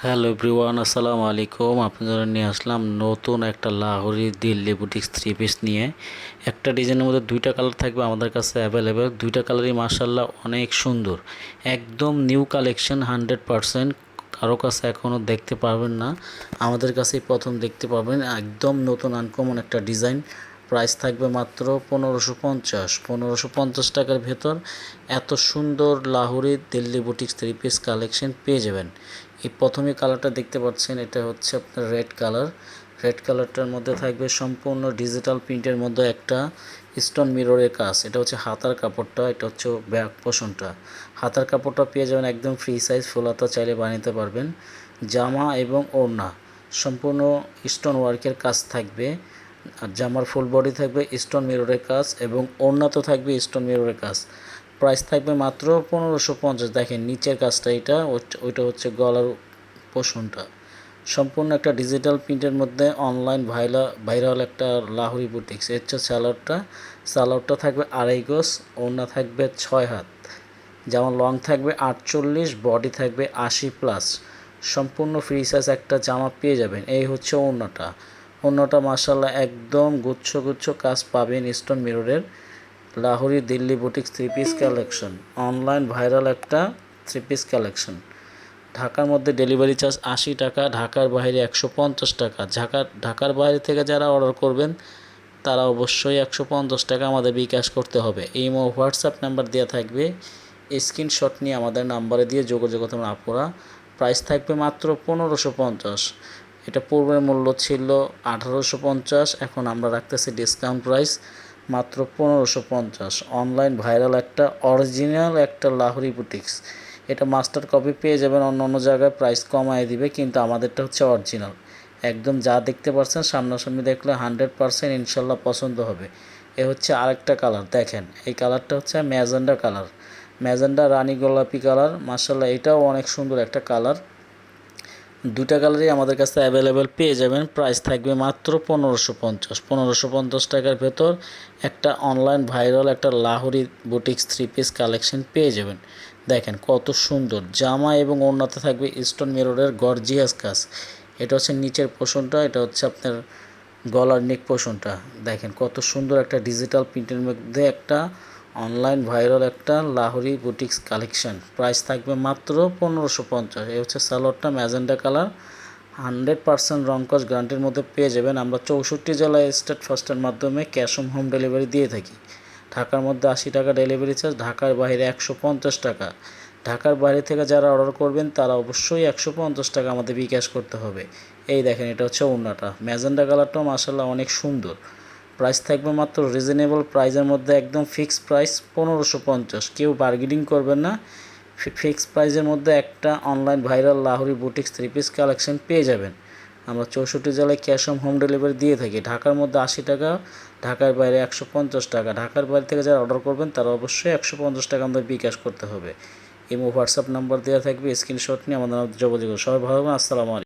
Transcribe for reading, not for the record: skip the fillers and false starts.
Hello everyone, আসসালামু আলাইকুম। আপনাদের নিয়ে আসলাম নতুন একটা Lahori Delhi boutiques three piece নিয়ে। একটা ডিজাইনের মধ্যে দুইটা কালার থাকবে আমাদের কাছে অ্যাভেলেবেল। দুইটা কালারই মাশাআল্লাহ অনেক সুন্দর, একদম নিউ কালেকশন 100%। কারো কাছে এখনও দেখতে পারবেন না, আমাদের কাছেই প্রথম দেখতে পাবেন। একদম নতুন আনকমন একটা ডিজাইন। প্রাইস থাকবে মাত্র 1550 টাকার ভেতর এত সুন্দর Lahori Delhi boutiques three piece collection পেয়ে যাবেন। এই প্রথমে কালারটা দেখতে পাচ্ছেন, এটা হচ্ছে আপনার রেড কালার। রেড কালারটার মধ্যে থাকবে সম্পূর্ণ ডিজিটাল প্রিন্টের মধ্যে একটা স্টোন মিররের কাজ। এটা হচ্ছে হাতার কাপড়টা, এটা হচ্ছে ব্যাক পোর্শনটা। হাতার কাপড়টা পেয়ে যাবেন একদম ফ্রি সাইজ, ফুল হাতা চাইলে বানাতে পারবেন। জামা এবং ওড়না সম্পূর্ণ স্টোন ওয়ার্কের কাজ থাকবে। আর জামার ফুল বডি থাকবে স্টোন মিররের কাজ এবং ওড়না তো থাকবে স্টোন মিররের কাজ। প্রাইস থাকবে মাত্র 1550। দেখেন নিচের কাজটা, এটা ওইটা হচ্ছে গলার পোর্শনটা। সম্পূর্ণ একটা ডিজিটাল প্রিন্টের মধ্যে অনলাইন ভাইরাল একটা লাহোরি বুটিক্স। এর হচ্ছে সালোয়ারটা থাকবে 2.5 গজ, ওড়না থাকবে 6 হাত, যেমন লং থাকবে 48, বডি থাকবে 80+। সম্পূর্ণ ফ্রি সাইজ একটা জামা পেয়ে যাবেন। এই হচ্ছে ওড়নাটা মাশাআল্লাহ একদম গুচ্ছ গুচ্ছ কাজ পাবেন স্টোন মিররের। Lahori Delhi boutiques three piece collection, online viral একটা থ্রি পিস কালেকশন। ঢাকার মধ্যে ডেলিভারি চার্জ 80 টাকা, ঢাকার বাইরে 150 টাকা। ঢাকার বাইরে থেকে যারা অর্ডার করবেন তারা অবশ্যই 150 টাকা আমাদের বিকাশ করতে হবে। ইমো হোয়াটসঅ্যাপ নাম্বার দেওয়া থাকবে, স্ক্রিনশট নিয়ে আমাদের নাম্বারে দিয়ে যোগাযোগ করতে হবে আপনারা। প্রাইস থাকবে মাত্র 1550। এটা পূর্বের মূল্য ছিল 1850, এখন আমরা রাখতেছি ডিসকাউন্ট প্রাইস মাত্র 1550। অনলাইন ভাইরাল একটা অরিজিনাল একটা লাহোরি বুটিক্স। এটা মাস্টার কপি পেয়ে যাবেন অন্য জায়গায়, প্রাইস কমায় দিবে, কিন্তু আমাদেরটা হচ্ছে অরিজিনাল। একদম যা দেখতে পাচ্ছেন সামনাসামনি দেখলে 100% ইনশাল্লাহ পছন্দ হবে। এ হচ্ছে আরেকটা কালার, দেখেন এই কালারটা হচ্ছে ম্যাজেন্ডা রানী গোলাপি কালার। মাশাআল্লাহ এটাও অনেক সুন্দর একটা কালার। দুটা কালারই আমাদের কাছে অ্যাভেলেবেল পেয়ে যাবেন। প্রাইস থাকবে মাত্র 1550 টাকার ভেতর একটা অনলাইন ভাইরাল একটা Lahori boutiques three piece collection পেয়ে যাবেন। দেখেন কত সুন্দর জামা এবং ওড়নাতে থাকবে স্টোন মিররের গর্জিয়াস কাজ। এটা হচ্ছে নিচের পোর্শনটা, এটা হচ্ছে আপনার গলার নেক পোর্শনটা। দেখেন কত সুন্দর একটা ডিজিটাল প্রিন্টের মধ্যে একটা অনলাইন ভাইরাল একটা লাহোরি বুটিক্স কালেকশন। প্রাইস থাকবে মাত্র 1550। এই হচ্ছে সালোয়ারটা ম্যাজেন্ডা কালার, 100% রংকস গ্যারান্টির মধ্যে পেয়ে যাবেন। আমরা 64 জেলায় স্টেট ফাস্টের মাধ্যমে ক্যাশ অন হোম ডেলিভারি দিয়ে থাকি। ঢাকার মধ্যে 80 টাকা ডেলিভারি চার্জ, ঢাকার বাইরে 150 টাকা। ঢাকার বাইরে থেকে যারা অর্ডার করবেন তারা অবশ্যই 150 টাকা আমাদের বিকাশ করতে হবে। এই দেখেন এটা হচ্ছে ওড়নাটা, ম্যাজেন্ডা কালারটাও মাশাআল্লাহ অনেক সুন্দর। প্রাইস থাকবে মাত্র রিজনেবল প্রাইসের মধ্যে, একদম ফিক্সড প্রাইস 1550। কেউ বার্গেনিং করবেন না, ফিক্সড প্রাইসের মধ্যে একটা online viral Lahori boutiques three piece collection পেয়ে যাবেন। আমরা 64 জেলায় ক্যাশ অন হোম ডেলিভারি দিয়ে থাকি। ঢাকার মধ্যে 80 টাকা, ঢাকার বাইরে 150 টাকা। ঢাকার বাইরে থেকে যারা অর্ডার করবেন তারা অবশ্যই 150 টাকা আমাদের বিকাশ করতে হবে। ইমো হোয়াটসঅ্যাপ নাম্বার দেওয়া থাকবে, স্ক্রিনশট নিয়ে আমাদের যোগাযোগ। সবাই ভালো থাকবেন, আসসালামু আলাইকুম।